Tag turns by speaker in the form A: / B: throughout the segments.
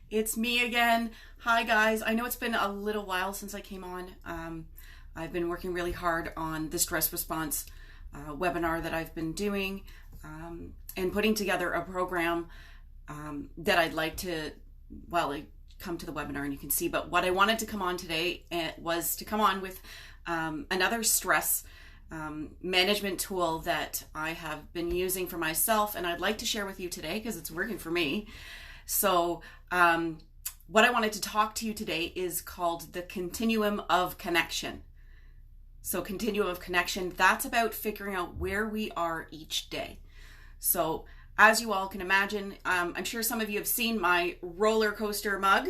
A: It's me again. Hi guys. I know it's been a little while since I came on. I've been working really hard on the stress response webinar that I've been doing and putting together a program that I'd like to, well, come to the webinar and you can see, but what I wanted to come on today was to come on with another stress management tool that I have been using for myself, and I'd like to share with you today because it's working for me. So what I wanted to talk to you today is called the Continuum of Connection. So Continuum of Connection, that's about figuring out where we are each day. So as you all can imagine, I'm sure some of you have seen my roller coaster mug.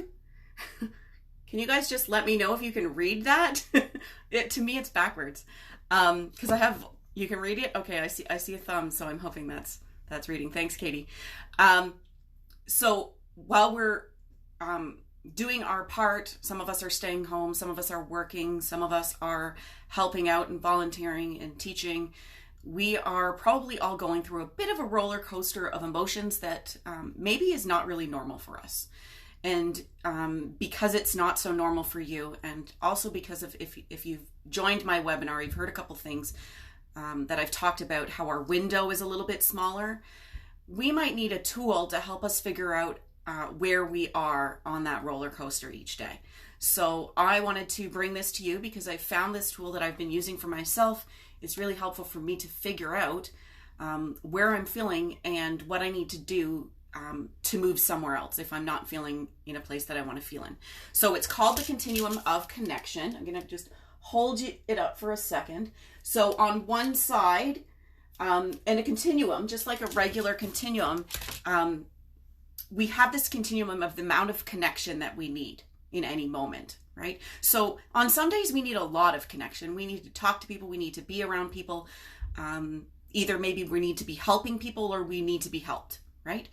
A: Can you guys just let me know if you can read that? To me, it's backwards. Because you can read it? Okay, I see a thumb, so I'm hoping that's reading. Thanks, Katie. So while we're doing our part, some of us are staying home, some of us are working, some of us are helping out and volunteering and teaching. We are probably all going through a bit of a roller coaster of emotions that maybe is not really normal for us. And because it's not so normal for you, and also because of if you've joined my webinar, you've heard a couple things that I've talked about, how our window is a little bit smaller. We might need a tool to help us figure out where we are on that roller coaster each day. So I wanted to bring this to you because I found this tool that I've been using for myself. It's really helpful for me to figure out where I'm feeling and what I need to do to move somewhere else if I'm not feeling in a place that I want to feel in. So it's called the Continuum of Connection. I'm going to just hold it up for a second. So on one side, in a continuum, just like a regular continuum, we have this continuum of the amount of connection that we need in any moment, right? So on some days we need a lot of connection. We need to talk to people. We need to be around people. Either maybe we need to be helping people or we need to be helped, right?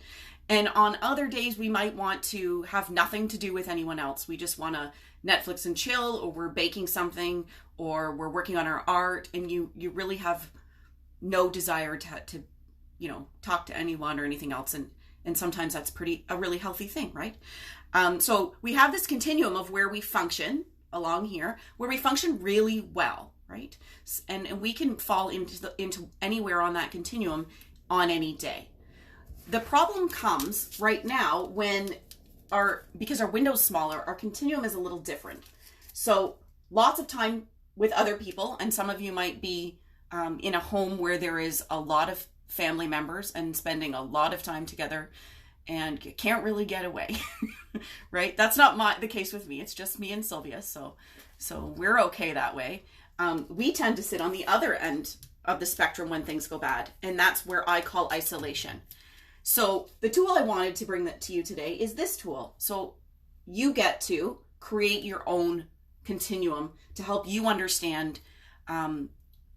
A: And on other days, we might want to have nothing to do with anyone else. We just want to Netflix and chill, or we're baking something, or we're working on our art, and you really have no desire to talk to anyone or anything else. And sometimes that's a really healthy thing, right? So we have this continuum of where we function along here, where we function really well, right? And we can fall into anywhere on that continuum on any day. The problem comes right now when because our window's smaller, our continuum is a little different. So lots of time with other people, and some of you might be in a home where there is a lot of family members and spending a lot of time together and can't really get away, right? That's not the case with me. It's just me and Sylvia. So we're okay that way. We tend to sit on the other end of the spectrum when things go bad. And that's where I call isolation. So the tool I wanted to bring that to you today is this tool. So you get to create your own continuum to help you understand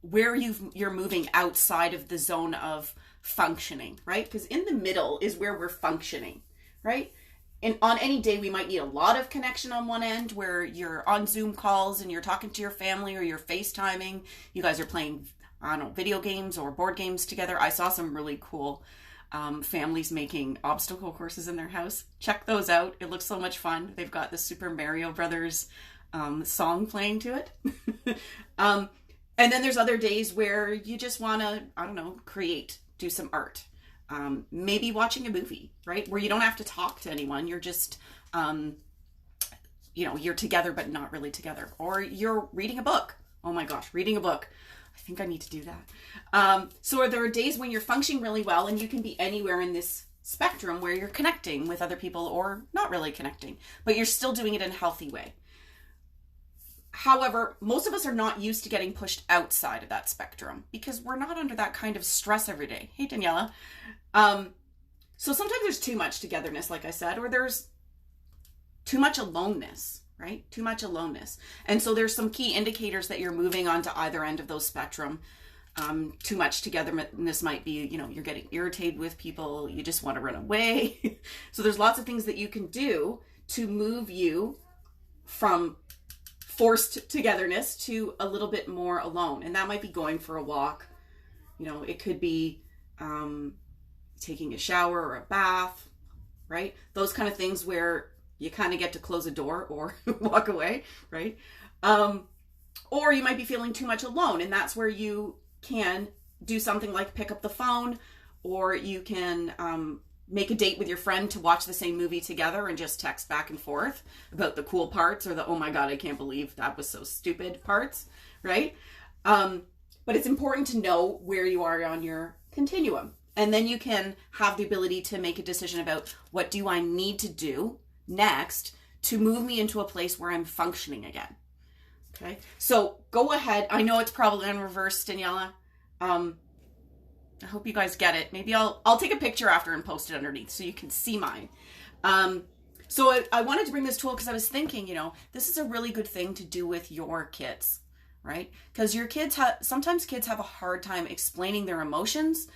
A: where you're moving outside of the zone of functioning, right? Because in the middle is where we're functioning, right? And on any day, we might need a lot of connection on one end where you're on Zoom calls and you're talking to your family or you're FaceTiming. You guys are playing, I don't know, video games or board games together. I saw some really cool families making obstacle courses in their house. Check those out. It looks so much fun. They've got the Super Mario Brothers song playing to it. And then there's other days where you just want to, I don't know, do some art. Maybe watching a movie, right? Where you don't have to talk to anyone. You're just, you're together, but not really together. Or you're reading a book. Oh my gosh, reading a book. I think I need to do that. So there are days when you're functioning really well and you can be anywhere in this spectrum where you're connecting with other people or not really connecting, but you're still doing it in a healthy way. However, most of us are not used to getting pushed outside of that spectrum because we're not under that kind of stress every day. Hey, Daniela. So sometimes there's too much togetherness, like I said, or there's too much aloneness, right? Too much aloneness. And so there's some key indicators that you're moving onto either end of those spectrum. Too much togetherness might be, you're getting irritated with people. You just want to run away. So there's lots of things that you can do to move you from forced togetherness to a little bit more alone. And that might be going for a walk. It could be taking a shower or a bath, right? Those kind of things where you kind of get to close a door or walk away, right? Or you might be feeling too much alone, and that's where you can do something like pick up the phone, or you can make a date with your friend to watch the same movie together and just text back and forth about the cool parts or the, oh my God, I can't believe that was so stupid parts, right? But it's important to know where you are on your continuum. And then you can have the ability to make a decision about what do I need to do next to move me into a place where I'm functioning again. Okay, so go ahead. I know it's probably in reverse, Daniela. I hope you guys get it. Maybe I'll take a picture after and post it underneath so you can see mine. So I wanted to bring this tool because I was thinking, you know, this is a really good thing to do with your kids, right? Because your kids sometimes kids have a hard time explaining their emotions,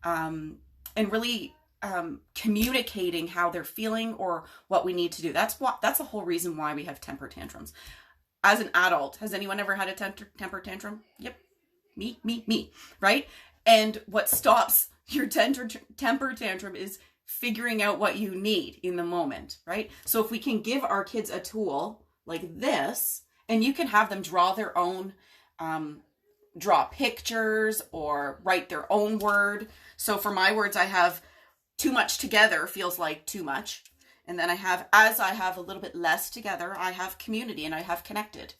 A: and really communicating how they're feeling or what we need to do. That's the whole reason why we have temper tantrums. As an adult, has anyone ever had a temper tantrum? Yep. Me, right? And what stops your temper tantrum is figuring out what you need in the moment, right? So if we can give our kids a tool like this, and you can have them draw their own, draw pictures or write their own word. So for my words, I have too much together feels like too much. And then as I have a little bit less together, I have community and I have connected,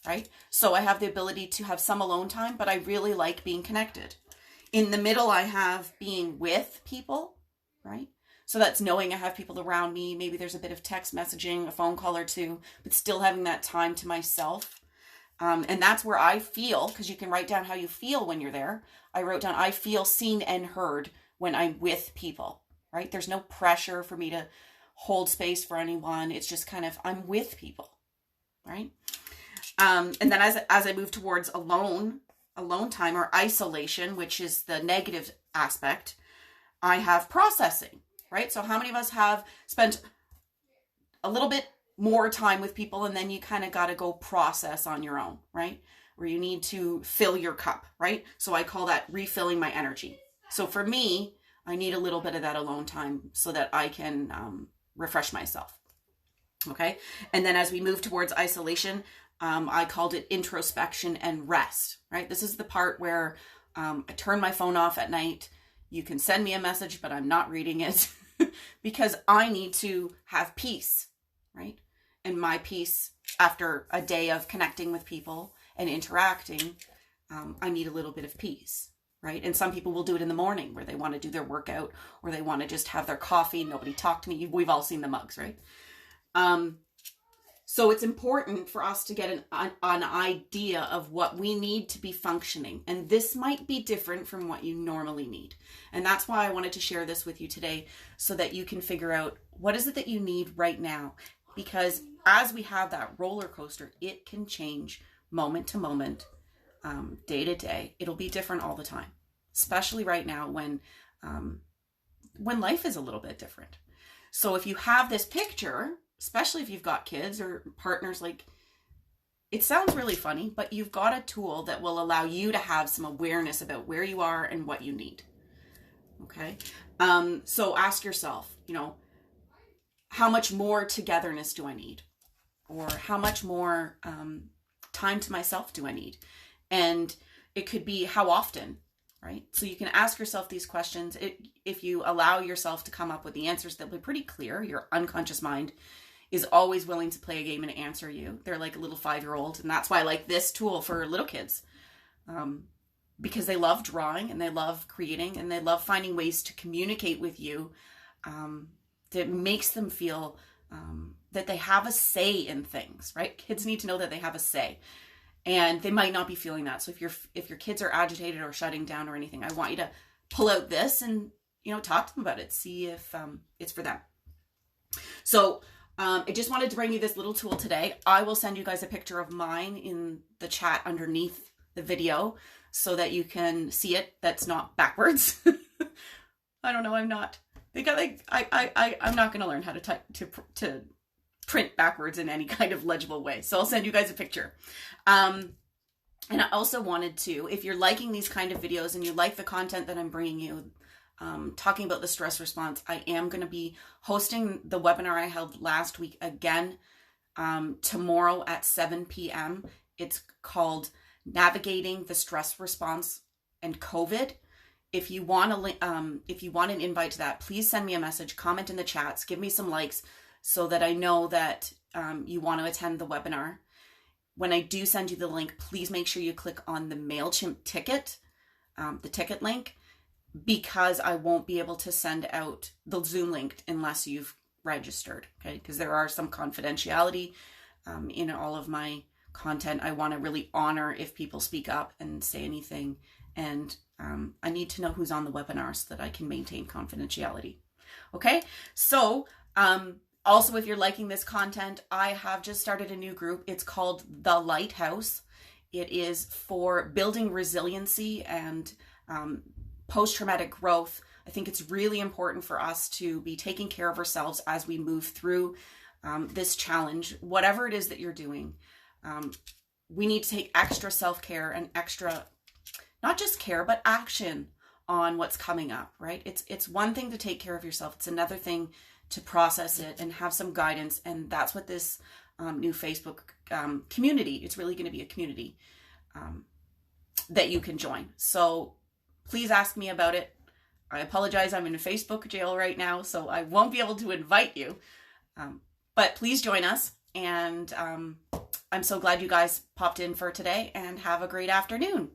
A: right? So I have the ability to have some alone time, but I really like being connected. In the middle, I have being with people, right? So that's knowing I have people around me. Maybe there's a bit of text messaging, a phone call or two, but still having that time to myself. And that's where I feel, because you can write down how you feel when you're there. I wrote down, I feel seen and heard when I'm with people, right? There's no pressure for me to hold space for anyone. It's just kind of, I'm with people, right? And then as I move towards alone time or isolation, which is the negative aspect, I have processing, right? So how many of us have spent a little bit more time with people and then you kind of got to go process on your own, right? Where you need to fill your cup, right? So I call that refilling my energy. So for me, I need a little bit of that alone time so that I can refresh myself. Okay. And then as we move towards isolation, I called it introspection and rest, right? This is the part where I turn my phone off at night. You can send me a message, but I'm not reading it because I need to have peace, right? And my peace after a day of connecting with people and interacting, I need a little bit of peace, right? And some people will do it in the morning where they want to do their workout or they want to just have their coffee. Nobody talk to me. We've all seen the mugs, right? So it's important for us to get an idea of what we need to be functioning. And this might be different from what you normally need. And that's why I wanted to share this with you today so that you can figure out what is it that you need right now. Because as we have that roller coaster, it can change moment to moment, day to day. It'll be different all the time, especially right now when life is a little bit different. So if you have this picture, especially if you've got kids or partners, like, it sounds really funny, but you've got a tool that will allow you to have some awareness about where you are and what you need. Okay. So ask yourself, you know, how much more togetherness do I need? Or how much more time to myself do I need? And it could be how often, right? So you can ask yourself these questions. If you allow yourself to come up with the answers, they'll be pretty clear. Your unconscious mind is always willing to play a game and answer you. They're like a little 5-year-old. And that's why I like this tool for little kids. Because they love drawing and they love creating and they love finding ways to communicate with you that makes them feel that they have a say in things, right? Kids need to know that they have a say. And they might not be feeling that. So if your kids are agitated or shutting down or anything, I want you to pull out this and, you know, talk to them about it. See if it's for them. So I just wanted to bring you this little tool today. I will send you guys a picture of mine in the chat underneath the video so that you can see it. That's not backwards. I don't know. I'm not. I'm not going to learn how to type to print backwards in any kind of legible way. So I'll send you guys a picture. And I also wanted to, if you're liking these kind of videos and you like the content that I'm bringing you, talking about the stress response. I am going to be hosting the webinar I held last week again tomorrow at 7 p.m. It's called Navigating the Stress Response and COVID. If you want an invite to that, please send me a message, comment in the chats, give me some likes so that I know that you want to attend the webinar. When I do send you the link, please make sure you click on the MailChimp ticket, the ticket link, because I won't be able to send out the Zoom link unless you've registered, okay? Because there are some confidentiality in all of my content. I want to really honor if people speak up and say anything, and I need to know who's on the webinar so that I can maintain confidentiality. Okay, so also, if you're liking this content, I have just started a new group. It's called The Lighthouse. It is for building resiliency and post-traumatic growth. I think it's really important for us to be taking care of ourselves as we move through this challenge, whatever it is that you're doing. We need to take extra self-care and extra, not just care, but action on what's coming up, right? It's one thing to take care of yourself. It's another thing to process it and have some guidance. And that's what this new Facebook community, it's really going to be a community that you can join. So please ask me about it. I apologize, I'm in a Facebook jail right now, so I won't be able to invite you. But please join us. And I'm so glad you guys popped in for today, and have a great afternoon.